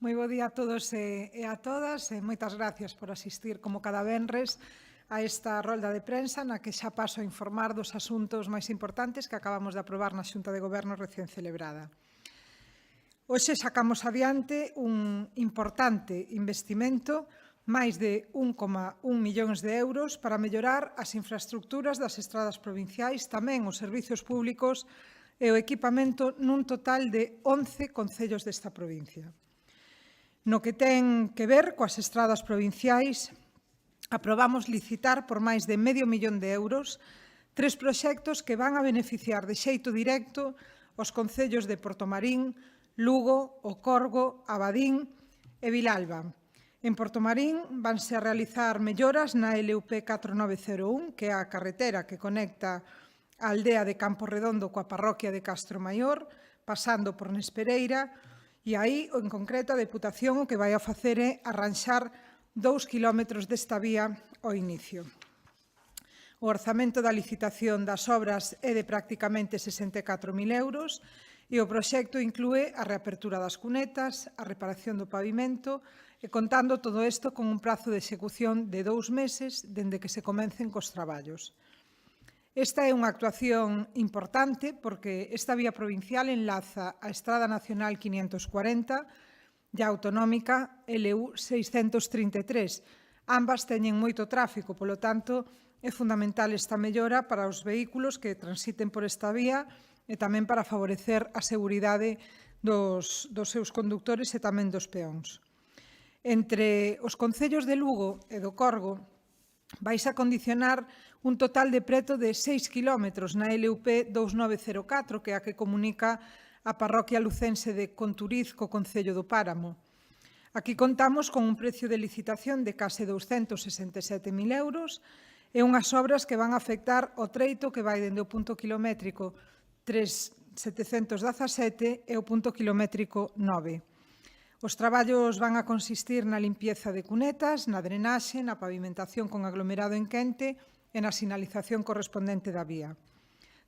Moi bo día a todos e a todas e moitas gracias por asistir como cada venres a esta rolda de prensa na que xa paso a informar dos asuntos máis importantes que acabamos de aprobar na Xunta de Goberno recén celebrada. Hoxe sacamos adiante un importante investimento, máis de 1,1 millóns de euros, para mellorar as infraestructuras das estradas provinciais, tamén os servizos públicos e o equipamento nun total de 11 concellos desta provincia. No que ten que ver coas estradas provinciais, aprobamos licitar por máis de medio millón de euros 3 proxectos que van a beneficiar de xeito directo os concellos de Portomarín, Lugo, O Corgo, Abadín e Vilalba. En Portomarín vanse a realizar melloras na LUP 4901, que é a carretera que conecta a aldea de Campo Redondo coa parroquia de Castro Maior, pasando por Nespereira, e aí, en concreto, a Deputación o que vai a facer é arranxar 2 kilómetros desta vía ao inicio. O orzamento da licitación das obras é de prácticamente 64.000 euros e o proxecto inclúe a reapertura das cunetas, a reparación do pavimento e contando todo isto con un prazo de execución de 2 meses dende que se comencen cos traballos. Esta é unha actuación importante porque esta vía provincial enlaza a Estrada Nacional 540 e a autonómica LU 633. Ambas teñen moito tráfico, polo tanto, é fundamental esta mellora para os vehículos que transiten por esta vía e tamén para favorecer a seguridade dos seus condutores e tamén dos peóns. Entre os concellos de Lugo e do Corgo, vais a condicionar un total de preto de 6 kilómetros na LUP 2904, que é a que comunica a parroquia lucense de Conturiz co Concello do Páramo. Aquí contamos con un precio de licitación de case 267.000 euros e unhas obras que van a afectar o treito que vai dende o punto kilométrico 3717 e o punto kilométrico 9. Os traballos van a consistir na limpieza de cunetas, na drenaxe, na pavimentación con aglomerado en quente e na sinalización correspondente da vía.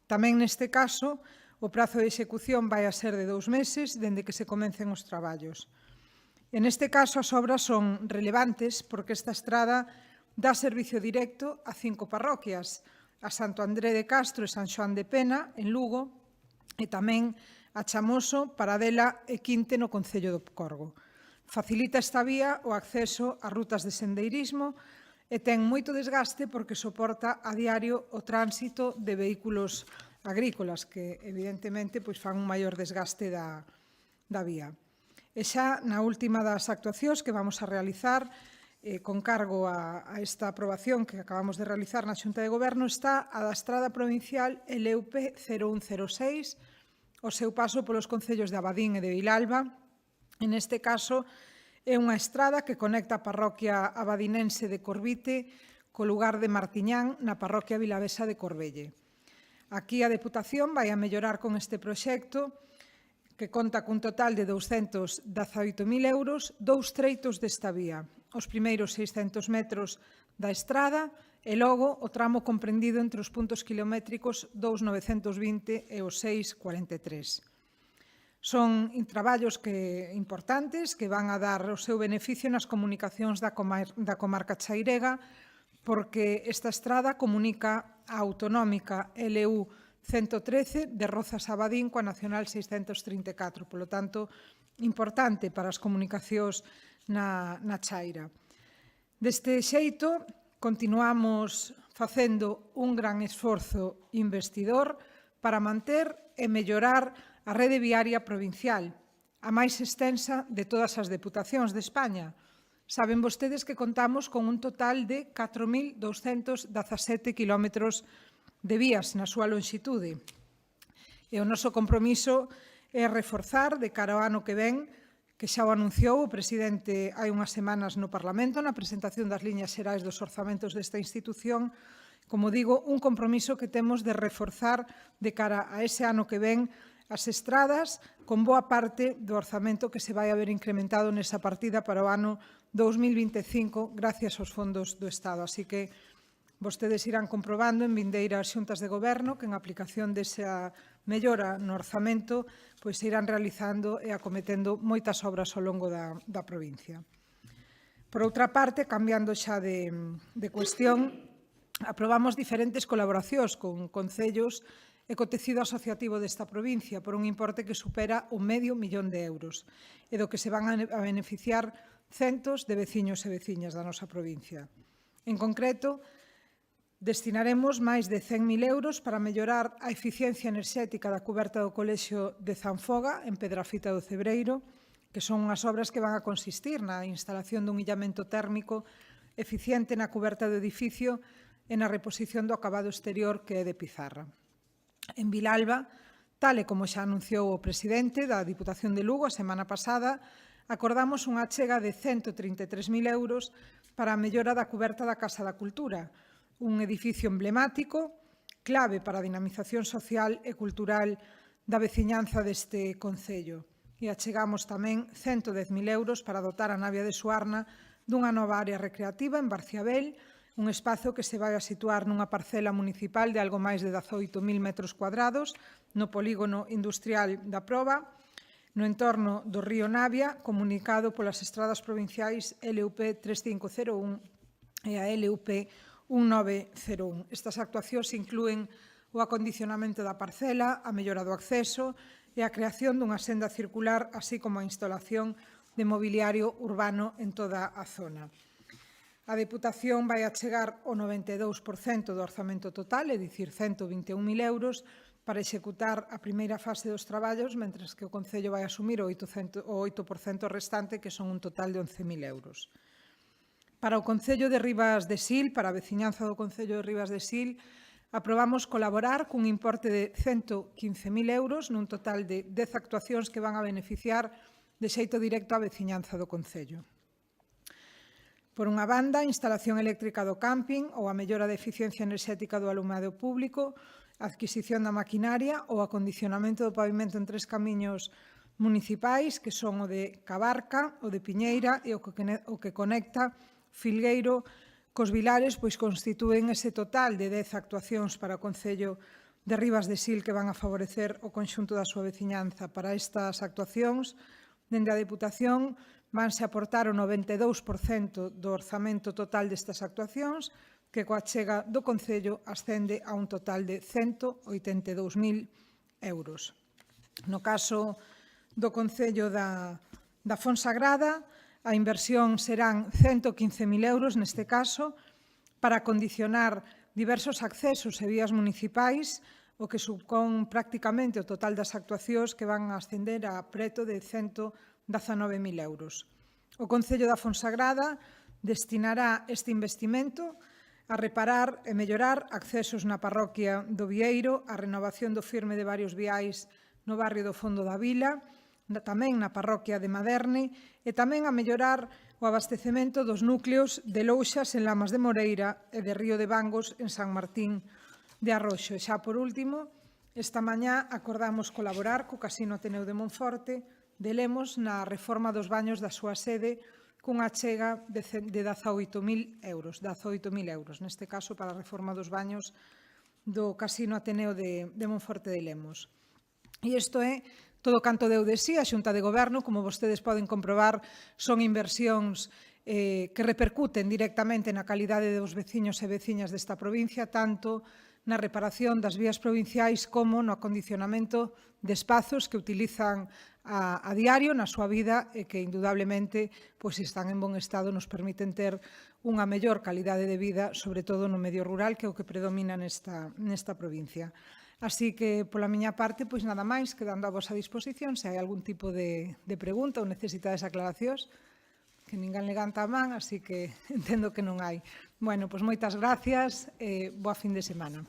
Tamén neste caso, o prazo de execución vai a ser de 2 meses dende que se comencen os traballos. En este caso, as obras son relevantes porque esta estrada dá servicio directo a 5 parroquias, a Santo André de Castro e San Xoán de Pena, en Lugo, e tamén a Chamoso, Paradela e Quinte no Concello do Corgo. Facilita esta vía o acceso a rutas de sendeirismo e ten moito desgaste porque soporta a diario o tránsito de vehículos agrícolas que, evidentemente, fan un maior desgaste da vía. E xa na última das actuacións que vamos a realizar con cargo a esta aprobación que acabamos de realizar na Xunta de Goberno está a da Estrada Provincial LUP 0106, o seu paso polos concellos de Abadín e de Vilalba. En este caso, é unha estrada que conecta a parroquia abadinense de Corvite co lugar de Martiñán na parroquia vilavesa de Corbelle. Aquí a Deputación vai a mellorar con este proxecto que conta cun total de 218.000 euros, 2 treitos desta vía. Os primeiros 600 metros da estrada e logo o tramo comprendido entre os puntos kilométricos 2.920 e os 6.43. Son traballos importantes que van a dar o seu beneficio nas comunicacións da comarca chairega porque esta estrada comunica a autonómica LU 113 de Rozas a Abadín coa Nacional 634. Polo tanto, importante para as comunicacións na chaira. Deste xeito, continuamos facendo un gran esforzo investidor para manter e mellorar a rede viaria provincial, a máis extensa de todas as deputacións de España. Saben vostedes que contamos con un total de 4.217 kilómetros de vías na súa lonxitude. E o noso compromiso é reforzar de cara ao ano que ven, que xa o anunciou o presidente hai unhas semanas no Parlamento na presentación das liñas xerais dos orzamentos desta institución, como digo, un compromiso que temos de reforzar de cara a ese ano que ven as estradas con boa parte do orzamento que se vai haber incrementado nesa partida para o ano 2025 gracias aos fondos do Estado. Así que vostedes irán comprobando en vindeiras xuntas de goberno que en aplicación desa mellora no orzamento, pois se irán realizando e acometendo moitas obras ao longo da provincia. Por outra parte, cambiando xa de cuestión, aprobamos diferentes colaboracións con concellos e co tecido asociativo desta provincia por un importe que supera o €500.000 e do que se van a beneficiar centos de veciños e veciñas da nosa provincia. En concreto, destinaremos máis de €100.000 para mellorar a eficiencia enerxética da cuberta do Colexio de Zanfoga, en Pedrafita do Cebreiro, que son unhas obras que van a consistir na instalación dun illamento térmico eficiente na cuberta do edificio e na reposición do acabado exterior que é de pizarra. En Vilalba, tal e como xa anunciou o presidente da Diputación de Lugo a semana pasada, acordamos unha achega de €133.000 para a mellora da cuberta da Casa da Cultura, un edificio emblemático, clave para a dinamización social e cultural da veciñanza deste concello. E achegamos tamén €110.000 para dotar a Navia de Suarna dunha nova área recreativa en Barciabel, un espazo que se vai a situar nunha parcela municipal de algo máis de 18.000 metros cuadrados no polígono industrial da Proba, no entorno do río Navia, comunicado polas estradas provinciais LUP 3501 e a LUP 1901. Estas actuacións inclúen o acondicionamento da parcela, a mellora do acceso e a creación dunha senda circular, así como a instalación de mobiliario urbano en toda a zona. A Deputación vai achegar o 92% do orzamento total, é dicir, €121.000, para executar a primeira fase dos traballos, mentres que o Concello vai asumir o 8% restante, que son un total de €11.000. Para o Concello de Ribas de Sil, para a veciñanza do Concello de Ribas de Sil, aprobamos colaborar cun importe de €115.000 nun total de 10 actuacións que van a beneficiar de xeito directo a veciñanza do Concello. Por unha banda, a instalación eléctrica do camping ou a mellora da eficiencia enerxética do alumado público, a adquisición da maquinaria ou acondicionamento do pavimento en 3 camiños municipais, que son o de Cabarca, o de Piñeira e o que conecta Filgueiro cos Vilares, pois constitúen ese total de 10 actuacións para o Concello de Ribas de Sil que van a favorecer o conxunto da súa veciñanza. Para estas actuacións, dende a Deputación, vanse aportar o 92% do orzamento total destas actuacións, que coa achega do Concello ascende a un total de €182.000. No caso do Concello da Fonsagrada, a inversión serán €115.000 neste caso, para acondicionar diversos accesos e vías municipais, o que supón prácticamente o total das actuacións que van a ascender a preto de €119.000. O Concello da Fonsagrada destinará este investimento a reparar e mellorar accesos na parroquia do Vieiro, a renovación do firme de varios viais no barrio do Fondo da Vila, tamén na parroquia de Maderne, e tamén a mellorar o abastecemento dos núcleos de Louxas en Lamas de Moreira e de Río de Vangos en San Martín de Arroxo. E xa por último, esta mañá acordamos colaborar co Casino Ateneo de Monforte de Lemos na reforma dos baños da súa sede cunha achega de €18.000, neste caso para a reforma dos baños do Casino Ateneo de Monforte de Lemos. E isto é todo canto deu de sí. A Xunta de Goberno, como vostedes poden comprobar, son inversións que repercuten directamente na calidade dos veciños e veciñas desta provincia, tanto na reparación das vías provinciais como no acondicionamento de espazos que utilizan a diario na súa vida e que, indudablemente, se están en bon estado, nos permiten ter unha mellor calidade de vida, sobre todo no medio rural, que é o que predomina nesta provincia. Así que, pola miña parte, nada máis, quedando a vosa disposición, se hai algún tipo de pregunta ou necesitades aclaracións, que ninguén levanta a man, así que entendo que non hai. Bueno, moitas gracias e boa fin de semana.